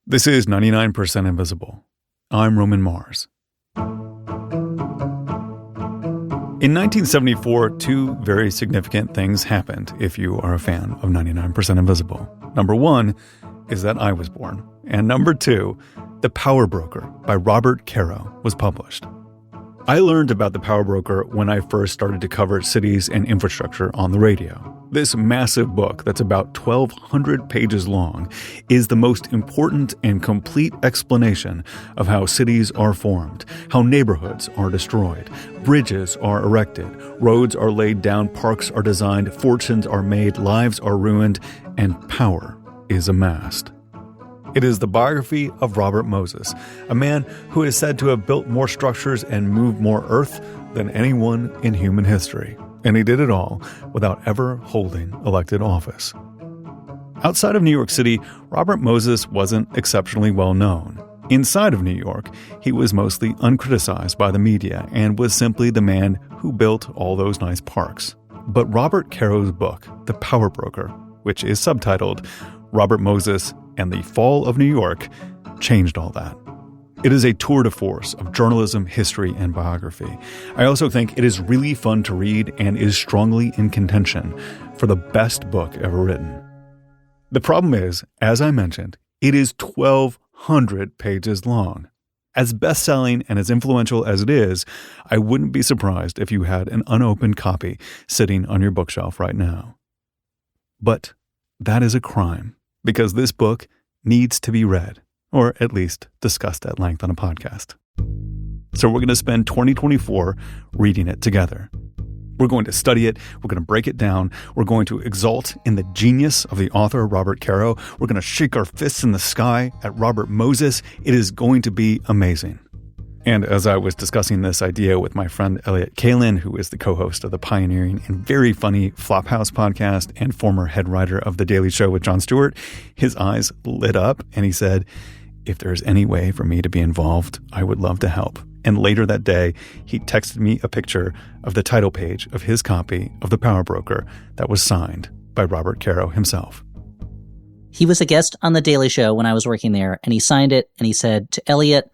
This is 99% Invisible. I'm Roman Mars. In 1974, two very significant things happened if you are a fan of 99% Invisible. Number one is that I was born. And number two, The Power Broker by Robert Caro was published. I learned about The Power Broker when I first started to cover cities and infrastructure on the radio. This massive book that's about 1,200 pages long is the most important and complete explanation of how cities are formed, how neighborhoods are destroyed, bridges are erected, roads are laid down, parks are designed, fortunes are made, lives are ruined, and power is amassed. It is the biography of Robert Moses, a man who is said to have built more structures and moved more earth than anyone in human history. And he did it all without ever holding elected office. Outside of New York City, Robert Moses wasn't exceptionally well known. Inside of New York, he was mostly uncriticized by the media and was simply the man who built all those nice parks. But Robert Caro's book, The Power Broker, which is subtitled Robert Moses and the Fall of New York, changed all that. It is a tour de force of journalism, history, and biography. I also think it is really fun to read and is strongly in contention for the best book ever written. The problem is, as I mentioned, it is 1,200 pages long. As best-selling and as influential as it is, I wouldn't be surprised if you had an unopened copy sitting on your bookshelf right now. But that is a crime, because this book needs to be read, or at least discussed at length on a podcast. So we're going to spend 2024 reading it together. We're going to study it. We're going to break it down. We're going to exalt in the genius of the author, Robert Caro. We're going to shake our fists in the sky at Robert Moses. It is going to be amazing. And as I was discussing this idea with my friend Elliott Kalan, who is the co-host of the pioneering and very funny Flophouse podcast and former head writer of The Daily Show with Jon Stewart, his eyes lit up and he said, if there's any way for me to be involved, I would love to help. And later that day, he texted me a picture of the title page of his copy of The Power Broker that was signed by Robert Caro himself. He was a guest on The Daily Show when I was working there, and he signed it, and he said to Elliott,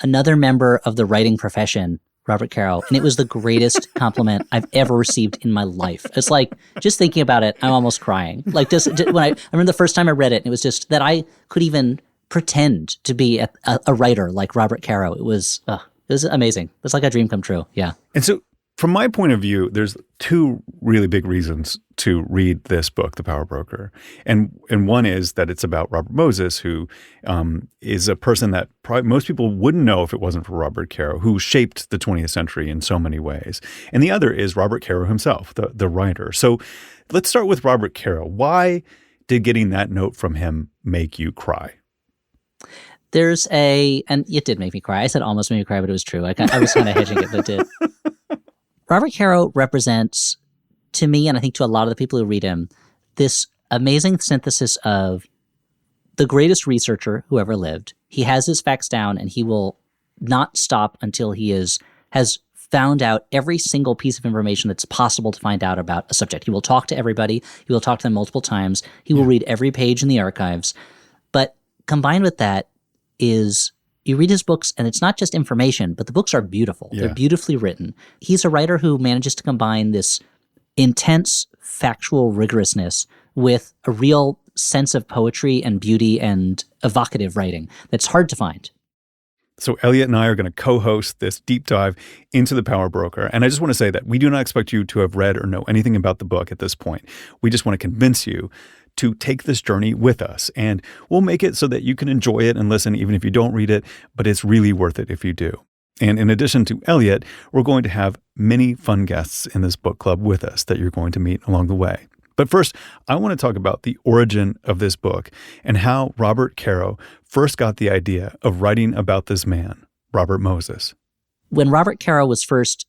another member of the writing profession, Robert Caro. And it was the greatest compliment I've ever received in my life. It's like, just thinking about it, I'm almost crying. Like, just when I remember the first time I read it, it was just that I could even pretend to be a writer like Robert Caro. It was amazing. It's like a dream come true. Yeah. And so from my point of view, there's two really big reasons to read this book, The Power Broker. And one is that it's about Robert Moses, who is a person that probably most people wouldn't know if it wasn't for Robert Caro, who shaped the 20th century in so many ways. And the other is Robert Caro himself, the writer. So let's start with Robert Caro. Why did getting that note from him make you cry? And it did make me cry. I said almost made me cry, but it was true. I was kind of hedging it, but it did. Robert Caro represents, to me, and I think to a lot of the people who read him, this amazing synthesis of the greatest researcher who ever lived. He has his facts down, and he will not stop until he has found out every single piece of information that's possible to find out about a subject. He will talk to everybody. He will talk to them multiple times. He will read every page in the archives. But combined with that is you read his books and it's not just information, but the books are beautiful. Yeah. They're beautifully written. He's a writer who manages to combine this intense factual rigorousness with a real sense of poetry and beauty and evocative writing that's hard to find. So Elliott and I are going to co-host this deep dive into The Power Broker. And I just want to say that we do not expect you to have read or know anything about the book at this point. We just want to convince you to take this journey with us. And we'll make it so that you can enjoy it and listen even if you don't read it, but it's really worth it if you do. And in addition to Elliott, we're going to have many fun guests in this book club with us that you're going to meet along the way. But first, I want to talk about the origin of this book and how Robert Caro first got the idea of writing about this man, Robert Moses. When Robert Caro was first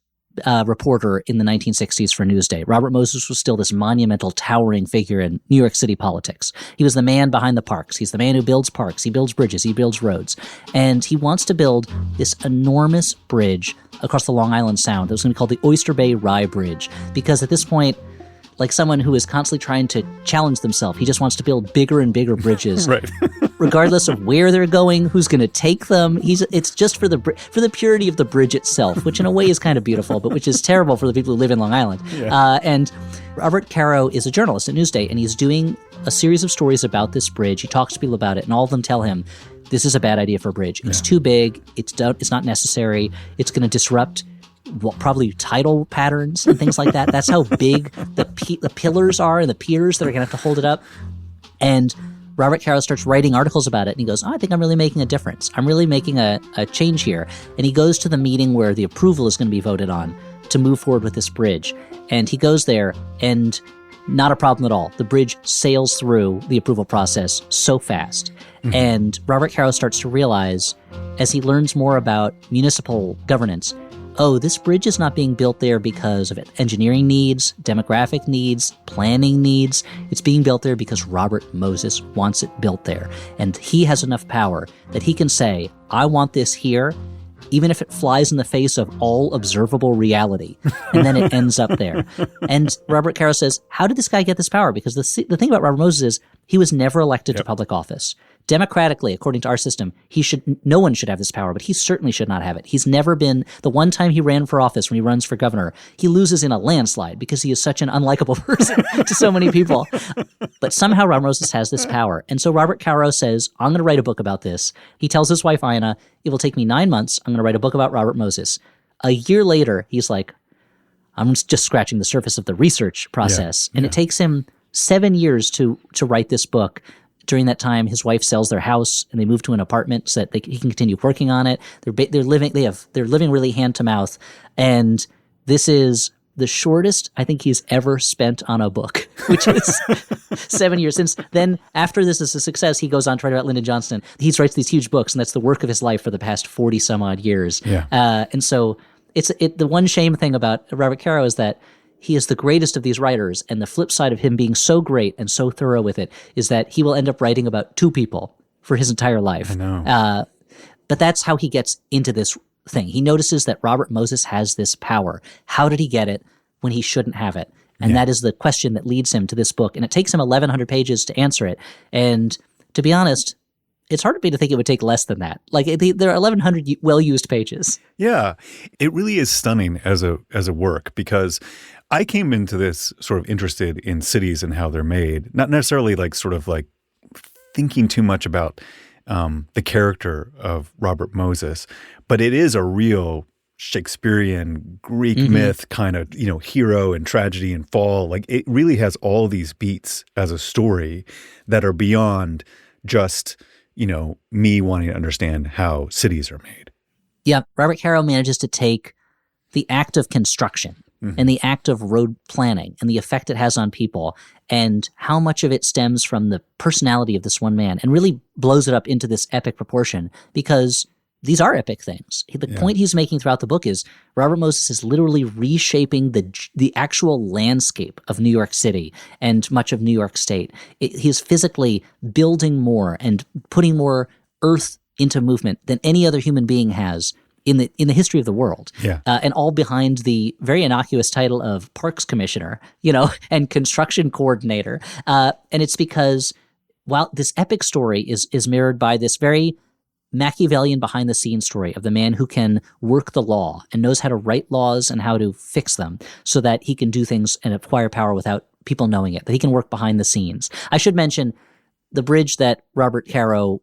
reporter in the 1960s for Newsday, Robert Moses was still this monumental, towering figure in New York City politics. He was the man behind the parks. He's the man who builds parks. He builds bridges. He builds roads. And he wants to build this enormous bridge across the Long Island Sound that was going to be called the Oyster Bay Rye Bridge, because at this point, like someone who is constantly trying to challenge themselves. He just wants to build bigger and bigger bridges, Right. regardless of where they're going, who's going to take them. It's just for the purity of the bridge itself, which in a way is kind of beautiful, but which is terrible for the people who live in Long Island. Yeah. And Robert Caro is a journalist at Newsday, and he's doing a series of stories about this bridge. He talks to people about it, and all of them tell him, this is a bad idea for a bridge. It's too big. It's not necessary. It's going to disrupt probably tidal patterns and things like that. That's how big the pillars are and the piers that are going to have to hold it up. And Robert Caro starts writing articles about it, and he goes, I think I'm really making a difference. I'm really making a change here. And he goes to the meeting where the approval is going to be voted on to move forward with this bridge. And he goes there, and not a problem at all. The bridge sails through the approval process so fast. Mm-hmm. And Robert Caro starts to realize, as he learns more about municipal governance, oh, this bridge is not being built there because of engineering needs, demographic needs, planning needs. It's being built there because Robert Moses wants it built there. And he has enough power that he can say, I want this here, even if it flies in the face of all observable reality. And then it ends up there. And Robert Caro says, how did this guy get this power? Because the thing about Robert Moses is he was never elected to public office. Democratically, according to our system, no one should have this power, but he certainly should not have it. He's never been, the one time he ran for office, when he runs for governor, he loses in a landslide because he is such an unlikable person to so many people. But somehow Robert Moses has this power. And so Robert Caro says, I'm going to write a book about this. He tells his wife, Ina, it will take me 9 months. I'm going to write a book about Robert Moses. A year later, he's like, I'm just scratching the surface of the research process. And it takes him 7 years to write this book. During that time, his wife sells their house and they move to an apartment so that he can continue working on it. They're living really hand to mouth, and this is the shortest I think he's ever spent on a book, which is 7 years. Since then, after this is a success, he goes on to write about Lyndon Johnson. He writes these huge books, and that's the work of his life for the past 40 some odd years. Yeah. And so the one shame thing about Robert Caro is that he is the greatest of these writers, and the flip side of him being so great and so thorough with it is that he will end up writing about 2 people for his entire life. I know. But that's how he gets into this thing. He notices that Robert Moses has this power. How did he get it when he shouldn't have it? And that is the question that leads him to this book. And it takes him 1,100 pages to answer it. And to be honest, it's hard for me to think it would take less than that. Like there are 1,100 well-used pages. Yeah, it really is stunning as a work, because I came into this sort of interested in cities and how they're made, not necessarily like sort of like thinking too much about the character of Robert Moses, but it is a real Shakespearean Greek myth kind of, hero and tragedy and fall. Like it really has all these beats as a story that are beyond just me wanting to understand how cities are made. Yeah, Robert Caro manages to take the act of construction and the act of road planning and the effect it has on people and how much of it stems from the personality of this one man, and really blows it up into this epic proportion, because these are epic things. The point he's making throughout the book is Robert Moses is literally reshaping the actual landscape of New York City and much of New York State. He's physically building more and putting more earth into movement than any other human being has in the history of the world. Yeah. And all behind the very innocuous title of Parks Commissioner, and Construction Coordinator. And it's because while this epic story is mirrored by this very Machiavellian behind-the-scenes story of the man who can work the law and knows how to write laws and how to fix them so that he can do things and acquire power without people knowing it, that he can work behind the scenes. I should mention the bridge that Robert Caro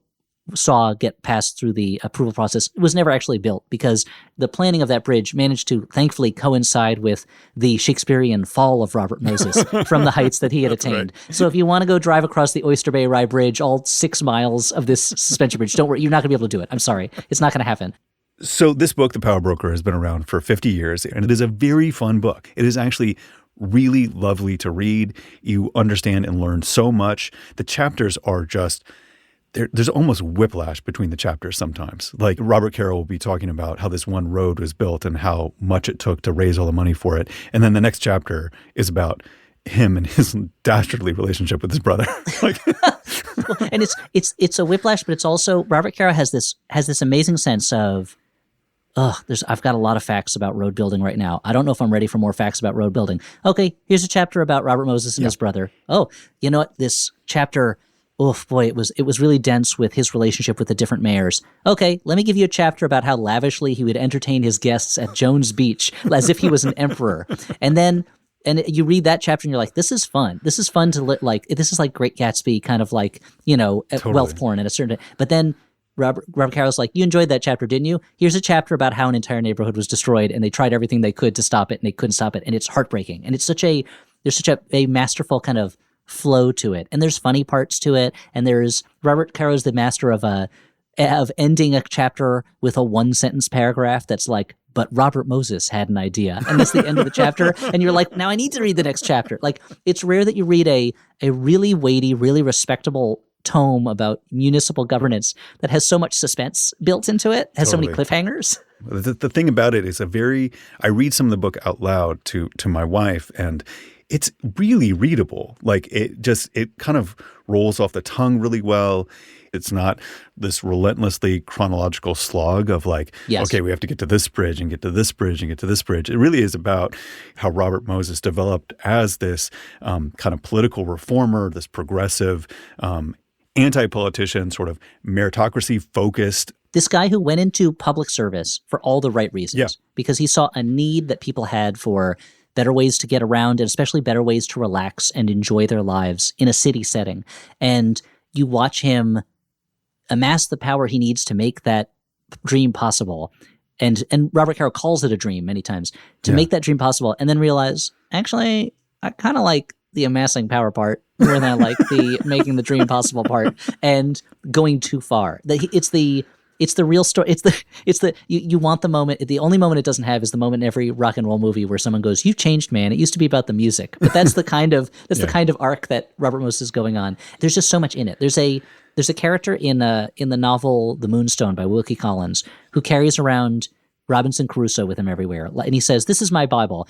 saw get passed through the approval process was never actually built, because the planning of that bridge managed to thankfully coincide with the Shakespearean fall of Robert Moses from the heights that he had attained. Right. So if you want to go drive across the Oyster Bay Rye Bridge, all 6 miles of this suspension bridge, don't worry, you're not going to be able to do it. I'm sorry. It's not going to happen. So this book, The Power Broker, has been around for 50 years, and it is a very fun book. It is actually really lovely to read. You understand and learn so much. The chapters are just... There's almost whiplash between the chapters sometimes. Like Robert Caro will be talking about how this one road was built and how much it took to raise all the money for it. And then the next chapter is about him and his dastardly relationship with his brother. And it's a whiplash, but it's also Robert Caro has this amazing sense of I've got a lot of facts about road building right now. I don't know if I'm ready for more facts about road building. Okay, here's a chapter about Robert Moses and his brother. Oh, you know what? This chapter, oh boy, it was really dense with his relationship with the different mayors. Okay, let me give you a chapter about how lavishly he would entertain his guests at Jones Beach as if he was an emperor. And you read that chapter and you're like, this is fun. This is fun to this is like Great Gatsby, kind of like, Totally. wealth porn at a certain, but then Robert Caro's like, you enjoyed that chapter, didn't you? Here's a chapter about how an entire neighborhood was destroyed and they tried everything they could to stop it and they couldn't stop it. And it's heartbreaking. And there's such a masterful kind of flow to it. And there's funny parts to it. And there's Robert Caro's the master of ending a chapter with a 1-sentence paragraph that's like, but Robert Moses had an idea. And that's the end of the chapter. And you're like, now I need to read the next chapter. Like, it's rare that you read a really weighty, really respectable tome about municipal governance that has so much suspense built into it, has so many cliffhangers. The thing about it is I read some of the book out loud to my wife, and it's really readable. Like it kind of rolls off the tongue really well. It's not this relentlessly chronological slog of like, okay, we have to get to this bridge and get to this bridge and get to this bridge. It really is about how Robert Moses developed as this kind of political reformer, this progressive anti-politician, sort of meritocracy-focused. This guy who went into public service for all the right reasons, because he saw a need that people had for better ways to get around and especially better ways to relax and enjoy their lives in a city setting. And you watch him amass the power he needs to make that dream possible. And Robert Caro calls it a dream many times, to make that dream possible, and then realize, actually, I kind of like the amassing power part more than I like the making the dream possible part, and going too far. It's the real story. You want the moment. The only moment it doesn't have is the moment in every rock and roll movie where someone goes, "You've changed, man. It used to be about the music." But that's the kind of the kind of arc that Robert Moses is going on. There's just so much in it. There's a character in the novel The Moonstone by Wilkie Collins who carries around Robinson Crusoe with him everywhere. And he says, this is my Bible.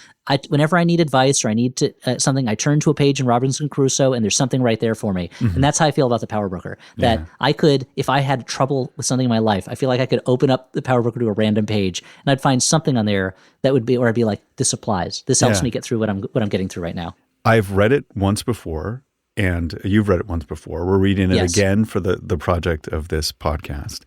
Whenever I need advice or I need something, I turn to a page in Robinson Crusoe and there's something right there for me. Mm-hmm. And that's how I feel about the Power Broker. That I could, if I had trouble with something in my life, I feel like I could open up the Power Broker to a random page and I'd find something on there that would be, or I'd be like, this applies. This helps me get through what I'm getting through right now. I've read it once before. And you've read it once before. We're reading it again for the project of this podcast.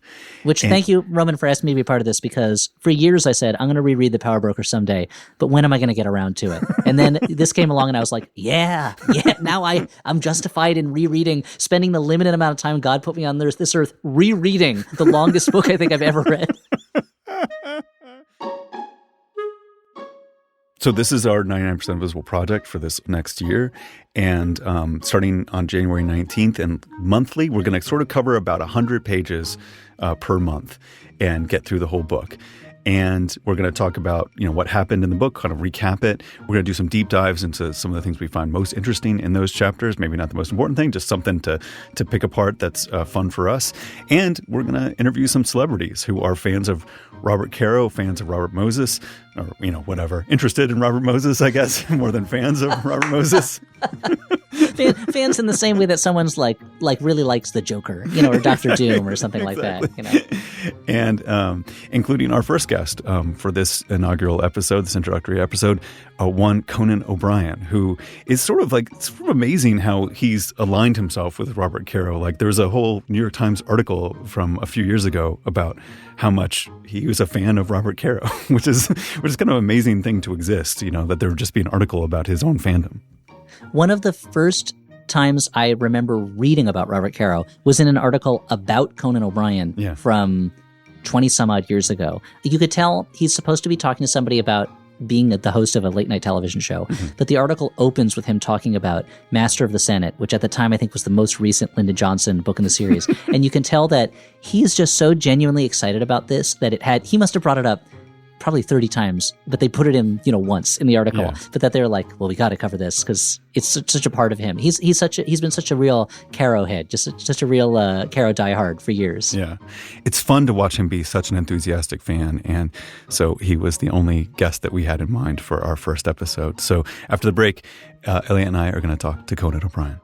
Thank you, Roman, for asking me to be part of this, because for years I said, I'm going to reread The Power Broker someday, but when am I going to get around to it? And then this came along and I was like, now I'm justified in rereading, spending the limited amount of time God put me on this earth, rereading the longest book I think I've ever read. So this is our 99% Invisible project for this next year. And starting on January 19th and monthly, we're going to sort of cover about 100 pages per month and get through the whole book. And we're going to talk about, what happened in the book, kind of recap it. We're going to do some deep dives into some of the things we find most interesting in those chapters. Maybe not the most important thing, just something to pick apart that's fun for us. And we're going to interview some celebrities who are fans of Robert Caro, fans of Robert Moses, or, whatever. Interested in Robert Moses, I guess, more than fans of Robert Moses. Fans in the same way that someone's like really likes the Joker, or Dr. Doom or something like that. And including our first guest for this inaugural episode, this introductory episode, one Conan O'Brien, who is sort of amazing how he's aligned himself with Robert Caro. Like there's a whole New York Times article from a few years ago about how much he was a fan of Robert Caro, which is kind of an amazing thing to exist, that there would just be an article about his own fandom. One of the first times I remember reading about Robert Caro was in an article about Conan O'Brien from 20 some odd years ago. You could tell he's supposed to be talking to somebody about being the host of a late night television show. Mm-hmm. But the article opens with him talking about Master of the Senate, which at the time I think was the most recent Lyndon Johnson book in the series. And you can tell that he's just so genuinely excited about this that he must have brought it up probably 30 times, but they put it in, once in the article, but that they're like, well, we got to cover this because it's such a part of him. He's been such a real Caro head, just such a real Caro diehard for years. Yeah. It's fun to watch him be such an enthusiastic fan. And so he was the only guest that we had in mind for our first episode. So after the break, Elliot and I are going to talk to Conan O'Brien.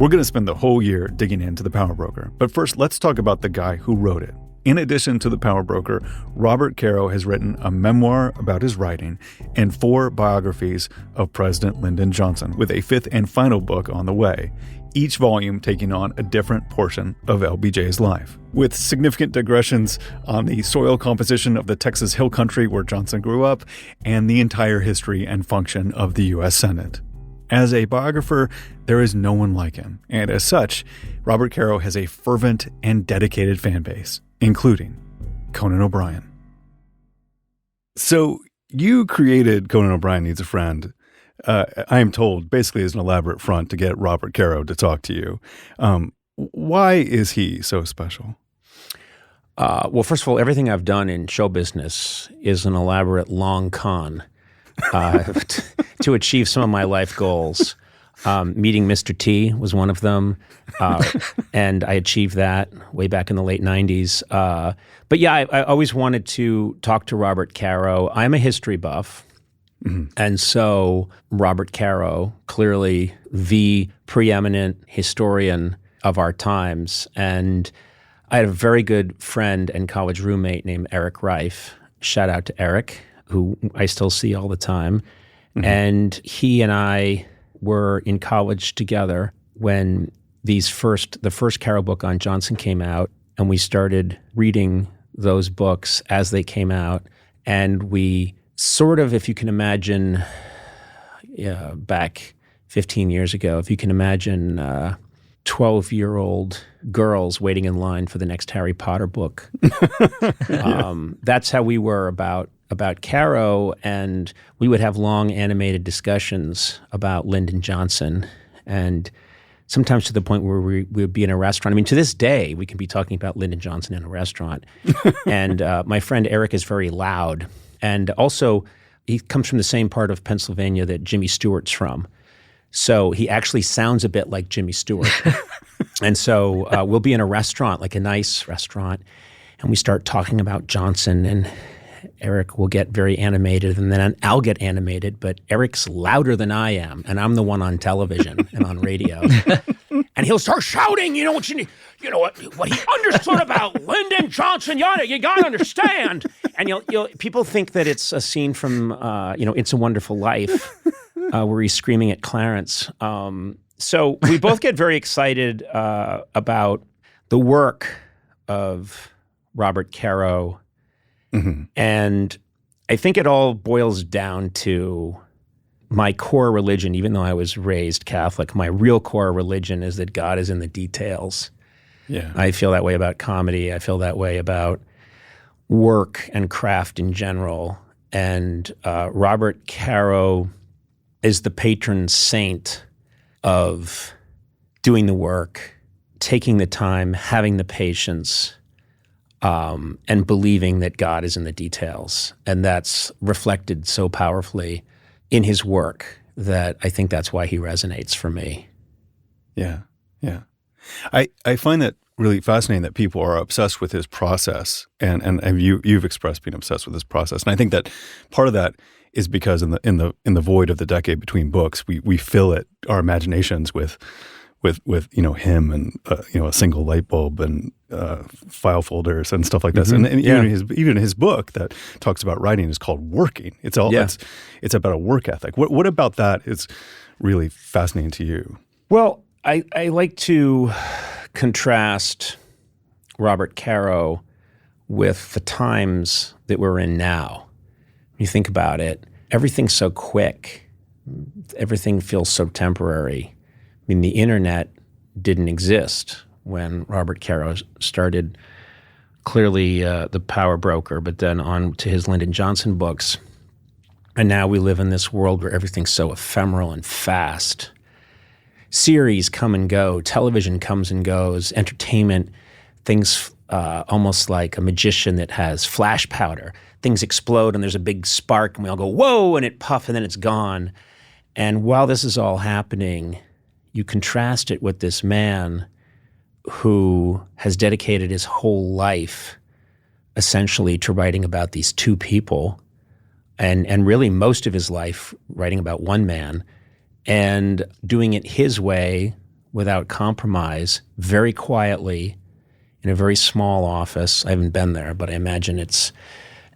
We're going to spend the whole year digging into The Power Broker. But first, let's talk about the guy who wrote it. In addition to The Power Broker, Robert Caro has written a memoir about his writing and 4 biographies of President Lyndon Johnson, with a 5th and final book on the way, each volume taking on a different portion of LBJ's life, with significant digressions on the soil composition of the Texas Hill Country where Johnson grew up and the entire history and function of the U.S. Senate. As a biographer, there is no one like him, and as such, Robert Caro has a fervent and dedicated fan base, including Conan O'Brien. So you created Conan O'Brien Needs a Friend, I am told, basically as an elaborate front to get Robert Caro to talk to you. Why is he so special? Well, first of all, everything I've done in show business is an elaborate long con to achieve some of my life goals. Meeting Mr. T was one of them, and I achieved that way back in the late 90s. But yeah, I always wanted to talk to Robert Caro. I'm a history buff, and so Robert Caro, clearly the preeminent historian of our times. And I had a very good friend and college roommate named Eric Reif. Shout out to Eric, who I still see all the time. And he and I were in college together when the first Caro book on Johnson came out, and we started reading those books as they came out. And we sort of, if you can imagine, back 15 years ago, if you can imagine 12-year-old girls waiting in line for the next Harry Potter book. That's how we were about Caro, and we would have long animated discussions about Lyndon Johnson, and sometimes to the point where we would be in a restaurant. I mean, to this day, we can be talking about Lyndon Johnson in a restaurant. And my friend Eric is very loud, and also he comes from the same part of Pennsylvania that Jimmy Stewart's from. So he actually sounds a bit like Jimmy Stewart. And so we'll be in a restaurant, like a nice restaurant, and we start talking about Johnson, and Eric will get very animated, and then I'll get animated, but Eric's louder than I am, and I'm the one on television and on radio. And he'll start shouting, what he understood about Lyndon Johnson, you gotta understand. And people think that it's a scene from It's a Wonderful Life, where he's screaming at Clarence. So we both get very excited about the work of Robert Caro. And I think it all boils down to my core religion. Even though I was raised Catholic, my real core religion is that God is in the details. Yeah, I feel that way about comedy. I feel that way about work and craft in general. And Robert Caro is the patron saint of doing the work, taking the time, having the patience, and believing that God is in the details. And that's reflected so powerfully in his work that I think that's why he resonates for me. Yeah, yeah. I find that really fascinating that people are obsessed with his process, and you've expressed being obsessed with his process. And I think that part of that is because in the void of the decade between books, we fill it, our imaginations with him and a single light bulb and file folders and stuff like this. And even his book that talks about writing is called Working. It's about a work ethic. What about that is really fascinating to you? Well, I like to contrast Robert Caro with the times that we're in now. When you think about it, everything's so quick. Everything feels so temporary. I mean, the internet didn't exist when Robert Caro started, clearly The Power Broker, but then on to his Lyndon Johnson books. And now we live in this world where everything's so ephemeral and fast. Series come and go, television comes and goes, entertainment, things almost like a magician that has flash powder. Things explode and there's a big spark and we all go, whoa, and it puff and then it's gone. And while this is all happening, you contrast it with this man who has dedicated his whole life essentially to writing about these two people, and really most of his life writing about one man, and doing it his way without compromise, very quietly, in a very small office. I haven't been there, but I imagine it's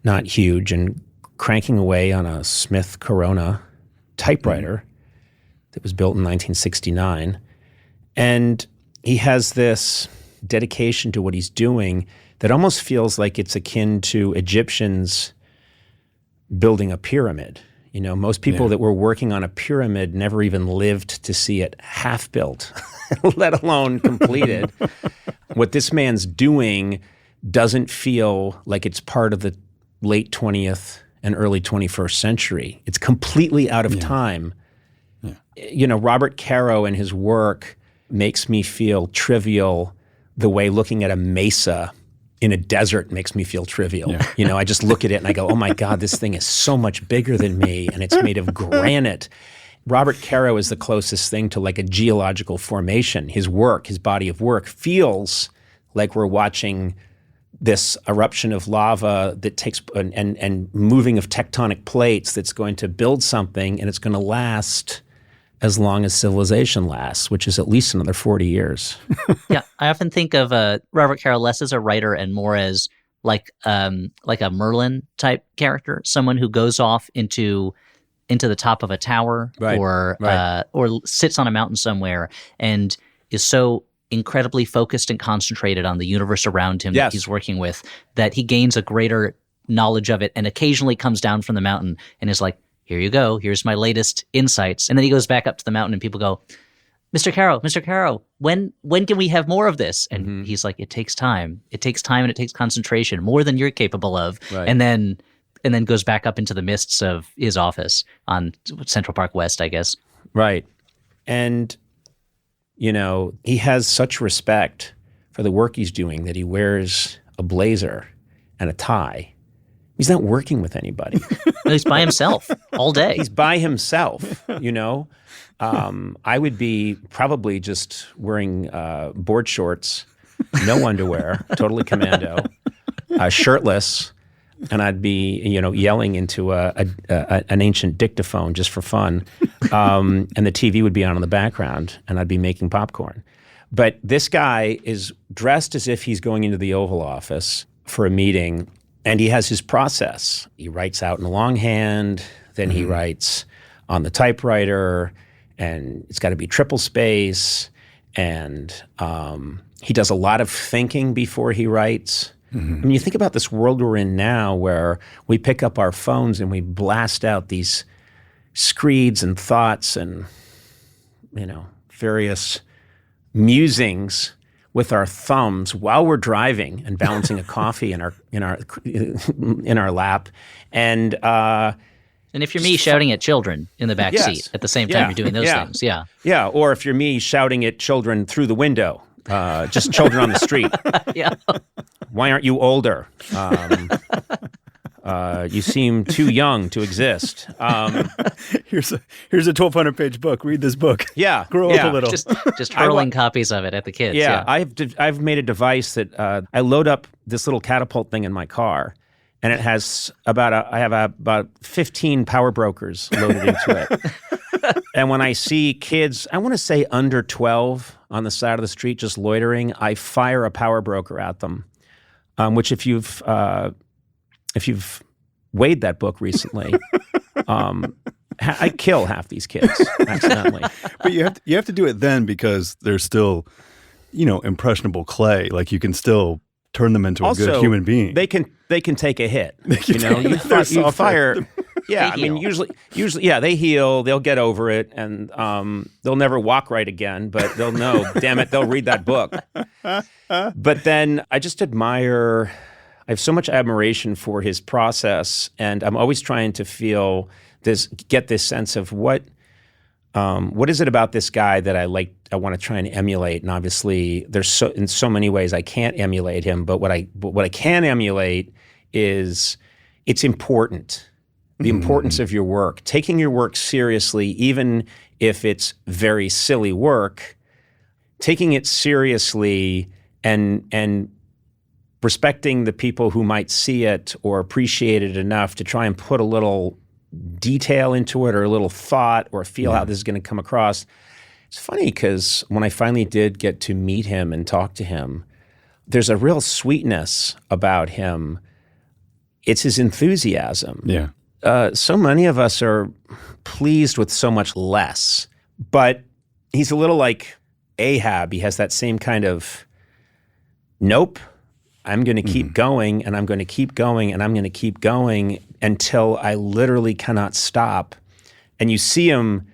not huge, and cranking away on a Smith Corona typewriter that was built in 1969. And he has this dedication to what he's doing that almost feels like it's akin to Egyptians building a pyramid. You know, most people that were working on a pyramid never even lived to see it half built, let alone completed. What this man's doing doesn't feel like it's part of the late 20th and early 21st century. It's completely out of time. Yeah. You know, Robert Caro and his work makes me feel trivial the way looking at a mesa in a desert makes me feel trivial. Yeah. You know, I just look at it and I go, oh my God, this thing is so much bigger than me, and it's made of granite. Robert Caro is the closest thing to like a geological formation. His work, his body of work, feels like we're watching this eruption of lava that takes and moving of tectonic plates that's going to build something, and it's going to last as long as civilization lasts, which is at least another 40 years. Yeah, I often think of Robert Caro less as a writer and more as like a Merlin type character, someone who goes off into the top of a tower or sits on a mountain somewhere and is so incredibly focused and concentrated on the universe around him that he's working with that he gains a greater knowledge of it, and occasionally comes down from the mountain and is like, here you go, here's my latest insights. And then he goes back up to the mountain and people go, Mr. Caro, when can we have more of this? And he's like, it takes time. It takes time and it takes concentration, more than you're capable of. Right. And then goes back up into the mists of his office on Central Park West, I guess. Right. And, you know, he has such respect for the work he's doing that he wears a blazer and a tie. He's not working with anybody. No, he's by himself all day. He's by himself, you know. I would be probably just wearing board shorts, no underwear, totally commando, shirtless, and I'd be, you know, yelling into an ancient dictaphone just for fun, and the TV would be on in the background, and I'd be making popcorn. But this guy is dressed as if he's going into the Oval Office for a meeting. And he has his process. He writes out in longhand, then he writes on the typewriter, and it's got to be triple space, and he does a lot of thinking before he writes. I mean, you think about this world we're in now where we pick up our phones and we blast out these screeds and thoughts and, you know, various musings with our thumbs while we're driving and balancing a coffee in our lap, and if you're me shouting at children in the back seat at the same time you're doing those things, or if you're me shouting at children through the window, just children on the street, why aren't you older? You seem too young to exist. Here's a 1,200-page book. Read this book. Yeah, grow up a little. Just hurling copies of it at the kids. Yeah. I've made a device that I load up this little catapult thing in my car, and it has about 15 power brokers loaded into it. And when I see kids, I want to say under 12 on the side of the street just loitering, I fire a power broker at them. Which if you've weighed that book recently, I kill half these kids accidentally. But you have to do it then because they're still, you know, impressionable clay. Like you can still turn them into a good human being. They can take a hit. You know, you fire. Yeah, I mean, usually, they heal. They'll get over it, and they'll never walk right again. But they'll know. Damn it, they'll read that book. But then I just admire. I have so much admiration for his process, and I'm always trying to get this sense of what is it about this guy that I want to try and emulate. And obviously, in so many ways I can't emulate him. But what I can emulate is it's important. The importance of your work, taking your work seriously, even if it's very silly work, taking it seriously and respecting the people who might see it or appreciate it enough to try and put a little detail into it or a little thought or feel how this is going to come across. It's funny because when I finally did get to meet him and talk to him, there's a real sweetness about him. It's his enthusiasm. Yeah. So many of us are pleased with so much less, but he's a little like Ahab. He has that same kind of, nope, I'm going to keep going, and I'm going to keep going, and I'm going to keep going until I literally cannot stop. And you see him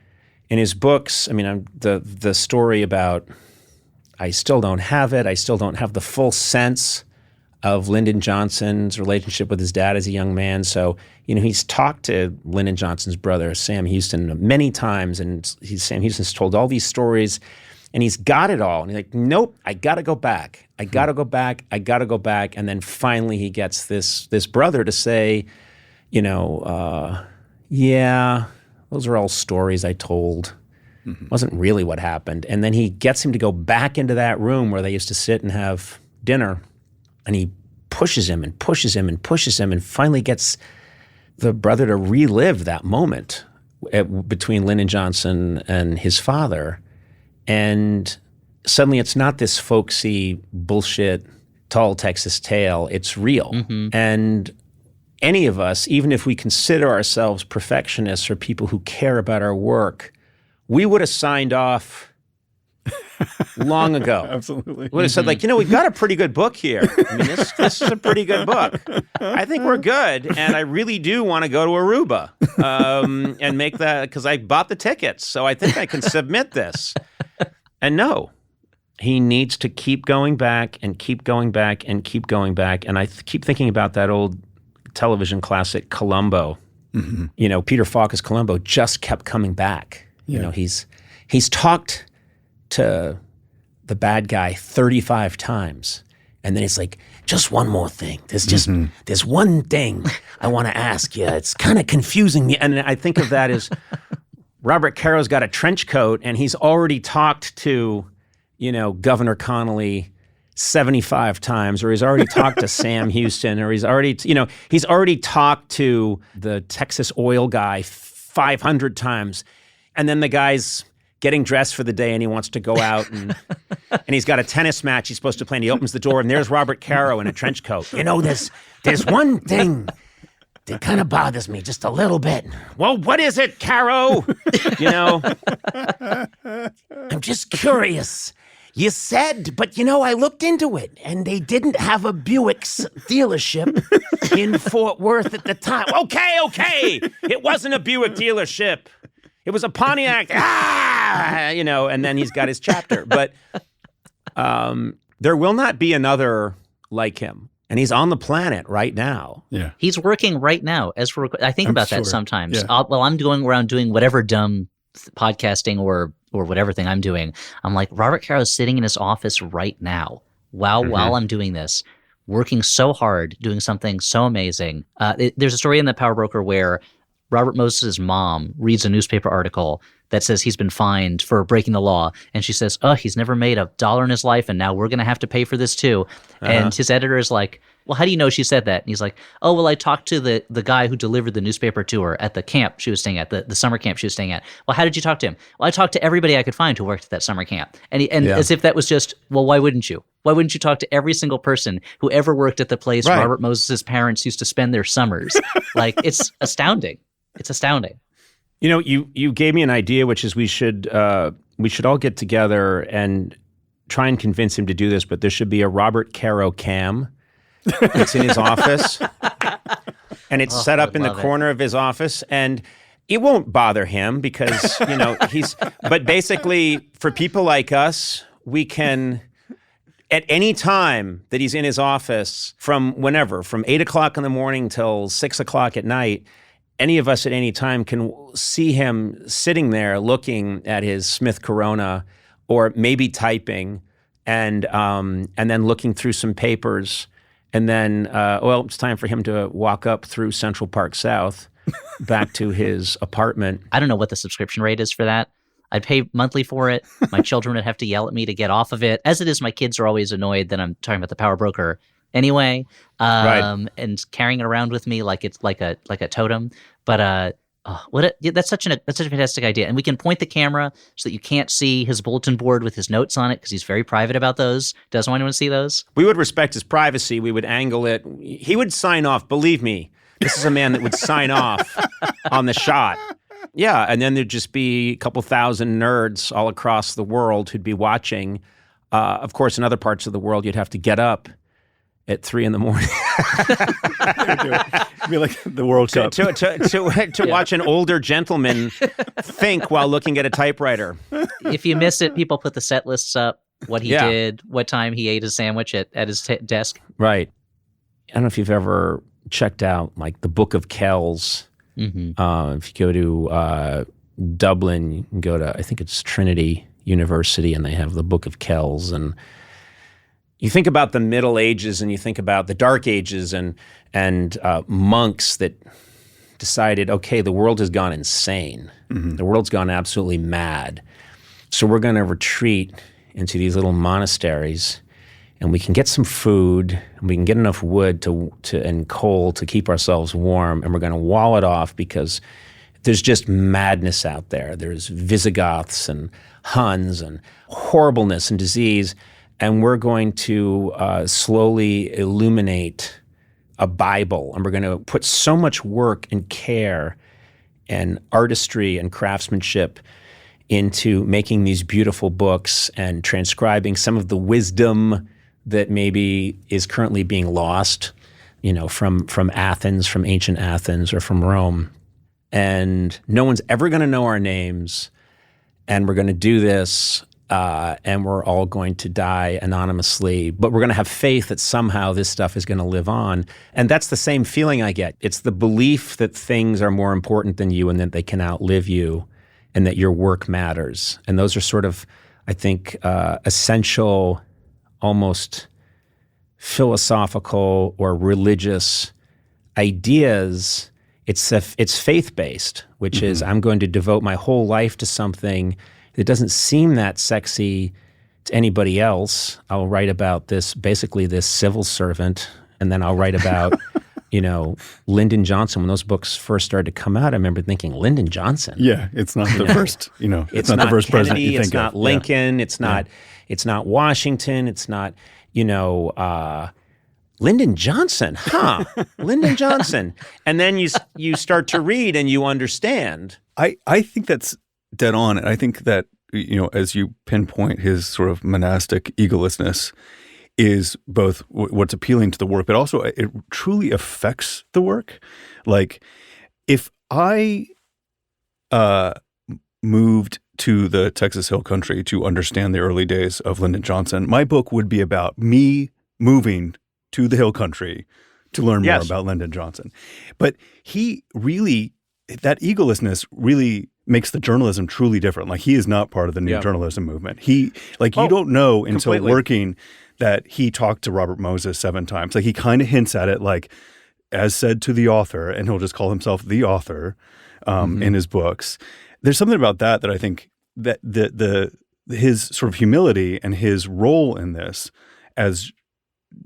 in his books. I mean, the story about, I still don't have it. I still don't have the full sense of Lyndon Johnson's relationship with his dad as a young man. So, he's talked to Lyndon Johnson's brother, Sam Houston, many times, and Sam Houston's told all these stories, and he's got it all. And he's like, nope, I got to go back. I got to go back. I got to go back. And then finally he gets this brother to say, yeah, those are all stories I told. Wasn't really what happened. And then he gets him to go back into that room where they used to sit and have dinner. And he pushes him and pushes him and pushes him and finally gets the brother to relive that moment between Lyndon Johnson and his father. And suddenly it's not this folksy bullshit, tall Texas tale. It's real. And any of us, even if we consider ourselves perfectionists or people who care about our work, we would have signed off long ago. Absolutely. We would have said, we've got a pretty good book here. I mean, this is a pretty good book. I think we're good, and I really do want to go to Aruba and make that, because I bought the tickets, so I think I can submit this. And no, he needs to keep going back and keep going back and keep going back. And I keep thinking about that old television classic, Columbo. Peter Falk's Columbo just kept coming back. Yeah. He's talked to the bad guy 35 times. And then it's like, just one more thing. There's one thing I want to ask you. It's kind of confusing me. And I think of that as Robert Caro's got a trench coat and he's already talked to, Governor Connolly 75 times, or he's already talked to Sam Houston, or he's already talked to the Texas oil guy 500 times. And then the guy's getting dressed for the day and he wants to go out and he's got a tennis match he's supposed to play, and he opens the door and there's Robert Caro in a trench coat. There's one thing that kind of bothers me just a little bit. Well, what is it, Caro? I'm just curious. You said, but I looked into it and they didn't have a Buick dealership in Fort Worth at the time. Okay. It wasn't a Buick dealership. It was a Pontiac, and then he's got his chapter. But there will not be another like him. And he's on the planet right now. Yeah. He's working right now. I think about that sometimes. Yeah. I'm going around doing whatever dumb podcasting or whatever thing I'm doing. I'm like, Robert Caro is sitting in his office right now while I'm doing this, working so hard, doing something so amazing. There's a story in The Power Broker where Robert Moses' mom reads a newspaper article that says he's been fined for breaking the law. And she says, he's never made $1 in his life, and now we're going to have to pay for this too. And his editor is like, well, how do you know she said that? And he's like, oh, well, I talked to the guy who delivered the newspaper to her at the camp she was staying at, the summer camp she was staying at. Well, how did you talk to him? Well, I talked to everybody I could find who worked at that summer camp. And as if that was just, well, why wouldn't you? Why wouldn't you talk to every single person who ever worked at the place Robert Moses' parents used to spend their summers? It's astounding. It's astounding. You gave me an idea, which is we should all get together and try and convince him to do this, but there should be a Robert Caro cam. It's in his office, and it's set up in the corner of his office, and it won't bother him because, but basically for people like us, we can, at any time that he's in his office from 8 o'clock in the morning till 6 o'clock at night, any of us at any time can see him sitting there looking at his Smith Corona, or maybe typing, and then looking through some papers, and then it's time for him to walk up through Central Park South back to his apartment. I don't know what the subscription rate is for that. I'd pay monthly for it. My children would have to yell at me to get off of it. As it is, my kids are always annoyed that I'm talking about The Power Broker anyway, and carrying it around with me like it's like a totem. But Oh, that's such a fantastic idea. And we can point the camera so that you can't see his bulletin board with his notes on it because he's very private about those. Doesn't want anyone to see those. We would respect his privacy. We would angle it. He would sign off. Believe me, this is a man that would sign off on the shot. Yeah, and then there'd just be a couple thousand nerds all across the world who'd be watching. Of course, in other parts of the world, you'd have to get up at 3 a.m. It'd be like the World Cup. To watch an older gentleman think while looking at a typewriter. If you miss it, people put the set lists up, what he did, what time he ate his sandwich at his desk. Right. I don't know if you've ever checked out like the Book of Kells. Mm-hmm. If you go to Dublin, you can go to, I think it's Trinity University, and they have the Book of Kells. And you think about the Middle Ages and you think about the Dark Ages and monks that decided, okay, the world has gone insane. Mm-hmm. The world's gone absolutely mad. So we're going to retreat into these little monasteries, and we can get some food, and we can get enough wood and coal to keep ourselves warm, and we're going to wall it off because there's just madness out there. There's Visigoths and Huns and horribleness and disease, and we're going to slowly illuminate a Bible, and we're going to put so much work and care and artistry and craftsmanship into making these beautiful books and transcribing some of the wisdom that maybe is currently being lost, from Athens, from ancient Athens, or from Rome. And no one's ever going to know our names, and we're going to do this, and we're all going to die anonymously, but we're going to have faith that somehow this stuff is going to live on. And that's the same feeling I get. It's the belief that things are more important than you and that they can outlive you and that your work matters. And those are sort of, I think, essential, almost philosophical or religious ideas. It's faith-based, which is I'm going to devote my whole life to something that doesn't seem that sexy to anybody else. I'll write about this civil servant, and then I'll write about, Lyndon Johnson. When those books first started to come out, I remember thinking, Lyndon Johnson? Yeah, it's not the first, it's not the first Kennedy, president you think it's not of. Lincoln, Yeah. it's not Washington, it's not, Lyndon Johnson, huh? Lyndon Johnson. And then you start to read and you understand. I think that's dead on. And I think that, as you pinpoint his sort of monastic egolessness is both what's appealing to the work, but also it truly affects the work. Like if I moved to the Texas Hill Country to understand the early days of Lyndon Johnson, my book would be about me moving to the Hill Country to learn more about Lyndon Johnson. But that egolessness really makes the journalism truly different. Like he is not part of the new journalism movement. You don't know until working that he talked to Robert Moses 7 times. Like he kind of hints at it, like as said to the author, and he'll just call himself the author in his books. There's something about that I think that his sort of humility and his role in this as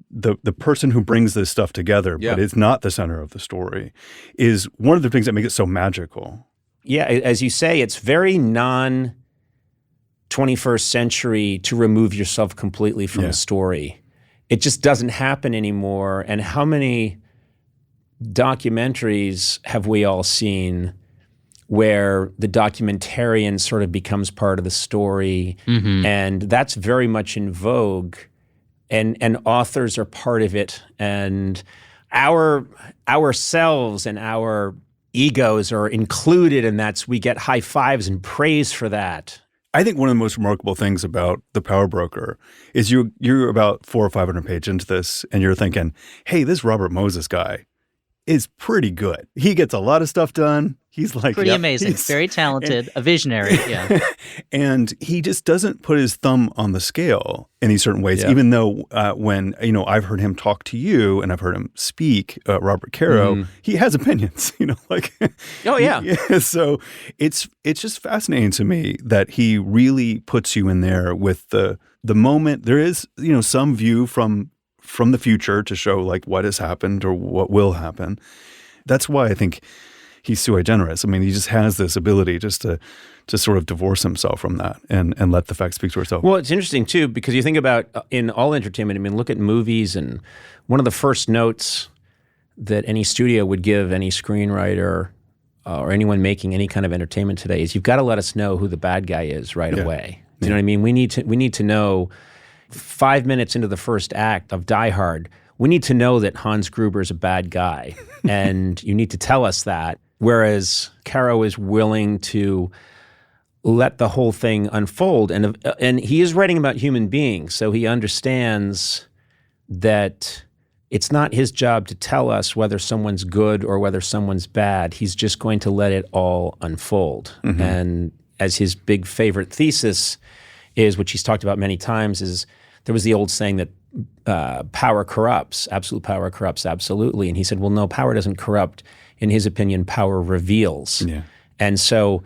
the person who brings this stuff together, but it's not the center of the story, is one of the things that make it so magical. Yeah, as you say, it's very non-21st century to remove yourself completely from a story. It just doesn't happen anymore. And how many documentaries have we all seen where the documentarian sort of becomes part of the story? Mm-hmm. And that's very much in vogue. And authors are part of it. And ourselves and our egos are included, and we get high fives and praise for that. I think one of the most remarkable things about The Power Broker is you're about 400 or 500 pages into this, and you're thinking, hey, this Robert Moses guy is pretty good. He gets a lot of stuff done. He's like pretty amazing, very talented, a visionary. Yeah, and he just doesn't put his thumb on the scale in these certain ways. Even though when I've heard him talk to you and I've heard him speak, Robert Caro, he has opinions. So it's just fascinating to me that he really puts you in there with the moment. There is some view from the future to show like what has happened or what will happen. That's why I think he's sui generis. I mean, he just has this ability just to sort of divorce himself from that and let the fact speak for itself. Well, it's interesting too, because you think about in all entertainment, I mean, look at movies, and one of the first notes that any studio would give any screenwriter or anyone making any kind of entertainment today is, you've got to let us know who the bad guy is right away. Do you know what I mean? We need to know 5 minutes into the first act of Die Hard, we need to know that Hans Gruber is a bad guy, and you need to tell us that. Whereas Caro is willing to let the whole thing unfold, and he is writing about human beings, so he understands that it's not his job to tell us whether someone's good or whether someone's bad. He's just going to let it all unfold. Mm-hmm. And as his big favorite thesis is, which he's talked about many times, is there was the old saying that power corrupts, absolute power corrupts absolutely. And he said, well, no, power doesn't corrupt. In his opinion, power reveals. Yeah. And so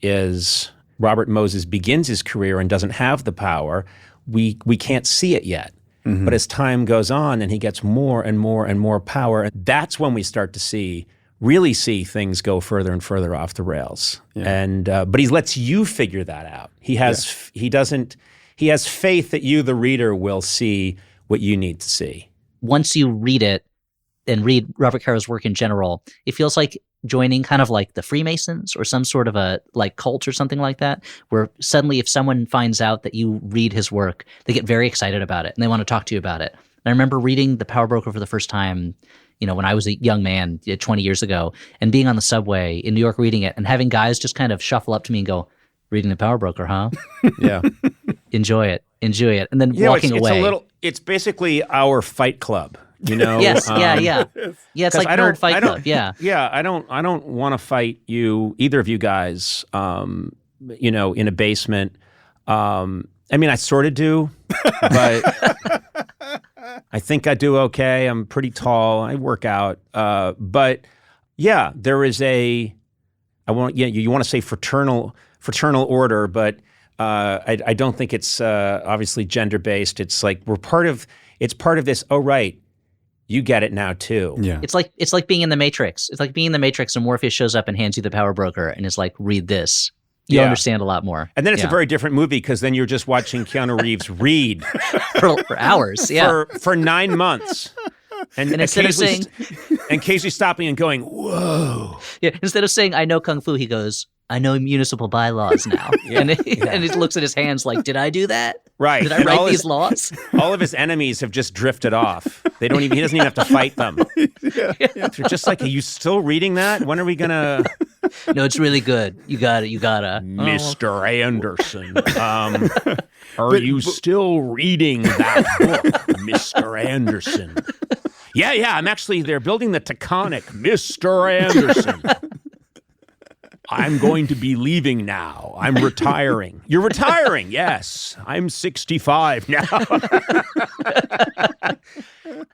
as Robert Moses begins his career and doesn't have the power, we can't see it yet. Mm-hmm. But as time goes on and he gets more and more and more power, that's when we start to really see things go further and further off the rails. Yeah. And but he lets you figure that out. He has faith that you, the reader, will see what you need to see. Once you read it and read Robert Caro's work in general, it feels like joining kind of like the Freemasons or some sort of a like cult or something like that, where suddenly if someone finds out that you read his work, they get very excited about it and they want to talk to you about it. And I remember reading The Power Broker for the first time, when I was a young man 20 years ago, and being on the subway in New York reading it and having guys just kind of shuffle up to me and go, "Reading The Power Broker, huh?" Yeah. Enjoy it. And then walking away. It's basically our Fight Club. Yes, yeah. It's like Nerd Fight Club. Yeah. Yeah, I don't want to fight you, either of you guys, in a basement. I mean, I sort of do, but I think I do okay. I'm pretty tall. I work out. But yeah, there is you want to say fraternal order, but I don't think it's obviously gender-based. It's like it's part of this, oh, right, you get it now too. Yeah. It's like being in the Matrix. It's like being in the Matrix and Morpheus shows up and hands you the Power Broker and is like, read this. You'll understand a lot more. And then it's a very different movie, because then you're just watching Keanu Reeves read for hours. Yeah. For 9 months. And instead of saying, occasionally stopping and going, whoa. Yeah. Instead of saying, I know Kung Fu, he goes, I know municipal bylaws now. And he looks at his hands like, did I do that? Right. Did I write these laws? All of his enemies have just drifted off. He doesn't even have to fight them. They're just like, are you still reading that? When are we going to? No, it's really good. You gotta. Mr. Anderson, are you still reading that book, Mr. Anderson? Yeah, they're building the Taconic, Mr. Anderson. I'm going to be leaving now. I'm retiring. You're retiring? Yes. I'm 65 now.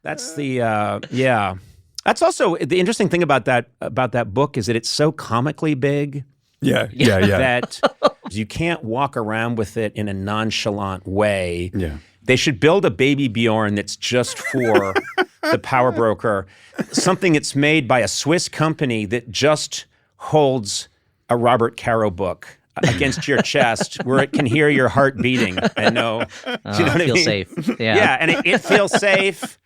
That's That's also the interesting thing about that book is that it's so comically big. Yeah. That you can't walk around with it in a nonchalant way. Yeah. They should build a Baby Bjorn that's just for the Power Broker, something that's made by a Swiss company that just holds a Robert Caro book against your chest, where it can hear your heart beating and know. Do you know what I mean? Safe. Yeah. Yeah, and it feels safe,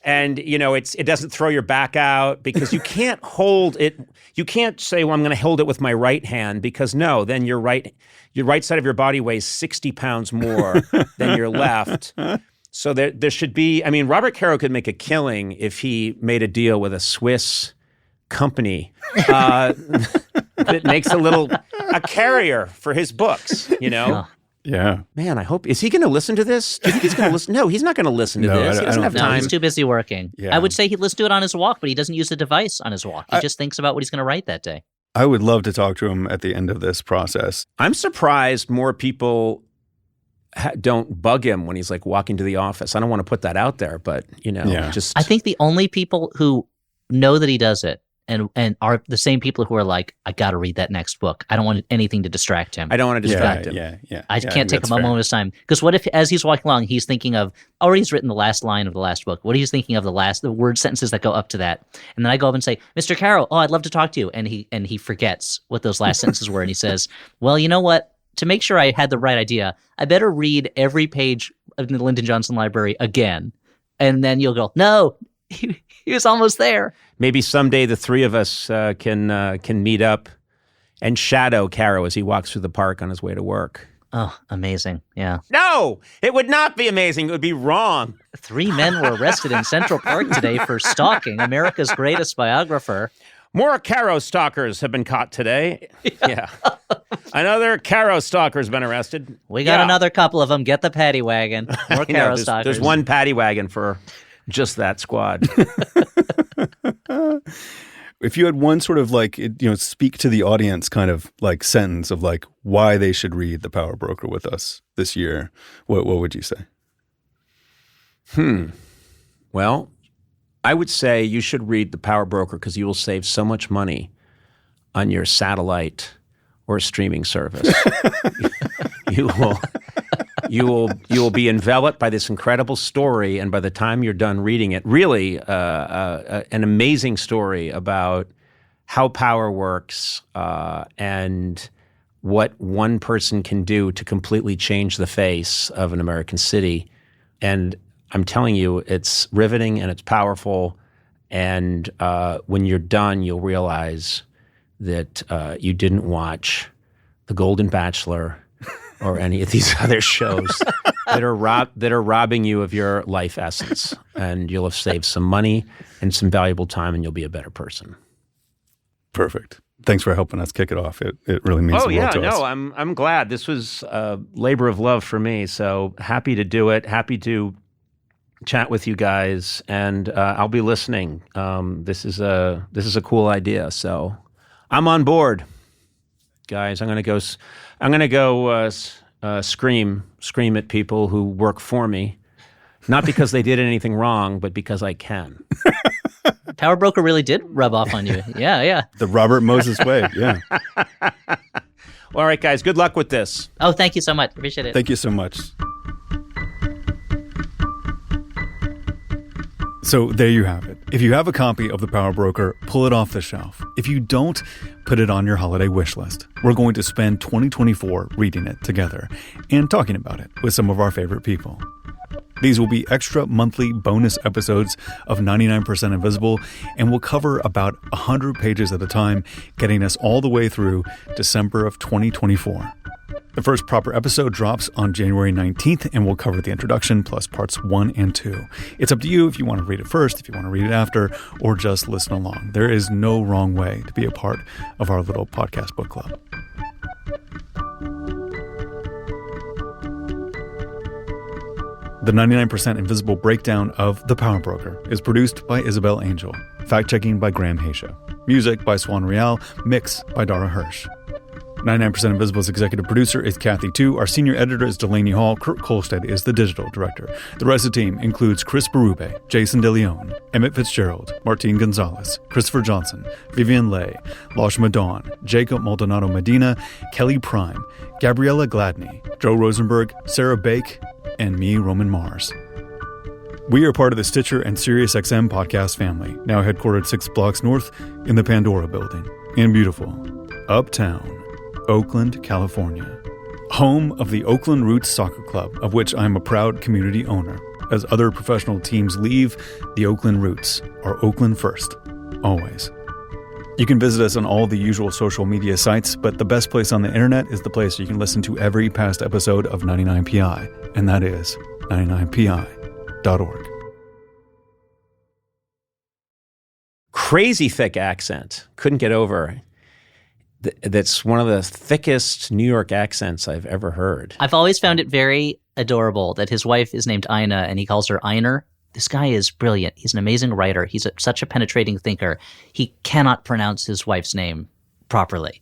and it doesn't throw your back out, because you can't hold it. You can't say, "Well, I'm going to hold it with my right hand," because no, then your right side of your body weighs 60 pounds more than your left. So there should be. I mean, Robert Caro could make a killing if he made a deal with a Swiss company that makes a carrier for his books, Yeah. Man, I hope, is he going to listen to this? Do you think he's going to listen? No, he's not going to listen to this. He doesn't have time. No, he's too busy working. Yeah. I would say he'd listen to it on his walk, but he doesn't use the device on his walk. He just thinks about what he's going to write that day. I would love to talk to him at the end of this process. I'm surprised more people don't bug him when he's like walking to the office. I don't want to put that out there, but just. I think the only people who know that he does it and are the same people who are like, I got to read that next book. I don't want anything to distract him. I don't want to distract him. Yeah. I can't take a moment of time. Because what if, as he's walking along, he's thinking of, he's written the last line of the last book. What he's thinking of the word sentences that go up to that. And then I go up and say, Mr. Caro, I'd love to talk to you. And he forgets what those last sentences were. And he says, well, you know what? To make sure I had the right idea, I better read every page of the Lyndon Johnson library again. And then you'll go, no, he was almost there. Maybe someday the three of us can meet up and shadow Caro as he walks through the park on his way to work. Oh, amazing. Yeah. No, it would not be amazing. It would be wrong. 3 men were arrested in Central Park today for stalking America's greatest biographer. More Caro stalkers have been caught today. Yeah. Another Caro stalker's been arrested. We got another couple of them. Get the paddy wagon. More Caro stalkers. There's one paddy wagon for just that squad. If you had one sort of like, speak to the audience kind of like sentence of like why they should read The Power Broker with us this year, what would you say? Well, I would say you should read The Power Broker because you will save so much money on your satellite or streaming service. You will be enveloped by this incredible story, and by the time you're done reading it, really an amazing story about how power works and what one person can do to completely change the face of an American city. And I'm telling you, it's riveting and it's powerful. And when you're done, you'll realize that you didn't watch The Golden Bachelor or any of these other shows that are robbing you of your life essence. And you'll have saved some money and some valuable time, and you'll be a better person. Perfect. Thanks for helping us kick it off. It really means the world to us. I'm glad. This was a labor of love for me. So happy to do it. Happy to chat with you guys, and I'll be listening. This is a cool idea, so I'm on board, guys. I'm gonna go scream at people who work for me, not because they did anything wrong, but because I can. Power Broker really did rub off on you. Yeah. The Robert Moses way. Yeah. All right, guys. Good luck with this. Oh, thank you so much. Appreciate it. Thank you so much. So there you have it. If you have a copy of The Power Broker, pull it off the shelf. If you don't, put it on your holiday wish list. We're going to spend 2024 reading it together and talking about it with some of our favorite people. These will be extra monthly bonus episodes of 99% Invisible, and we'll cover about 100 pages at a time, getting us all the way through December of 2024. The first proper episode drops on January 19th, and we'll cover the introduction plus parts 1 and 2. It's up to you if you want to read it first, if you want to read it after, or just listen along. There is no wrong way to be a part of our little podcast book club. The 99% Invisible breakdown of The Power Broker is produced by Isabel Angel. Fact-checking by Graham Haysha. Music by Swan Real. Mix by Dara Hirsch. 99% Invisible's executive producer is Kathy Tu. Our senior editor is Delaney Hall. Kurt Kolstad is the digital director. The rest of the team includes Chris Berube, Jason DeLeon, Emmett Fitzgerald, Martine Gonzalez, Christopher Johnson, Vivian Leigh, Lashma Dawn, Jacob Maldonado Medina, Kelly Prime, Gabriella Gladney, Joe Rosenberg, Sarah Bake, and me, Roman Mars. We are part of the Stitcher and SiriusXM podcast family, now headquartered 6 blocks north in the Pandora building in beautiful Uptown Oakland, California, home of the Oakland Roots Soccer Club, of which I'm a proud community owner. As other professional teams leave, the Oakland Roots are Oakland first, always. You can visit us on all the usual social media sites, but the best place on the internet is the place you can listen to every past episode of 99PI, and that is 99pi.org. Crazy thick accent. Couldn't get over. That's one of the thickest New York accents I've ever heard. I've always found it very adorable that his wife is named Ina and he calls her Einer. This guy is brilliant. He's an amazing writer. He's such a penetrating thinker. He cannot pronounce his wife's name properly.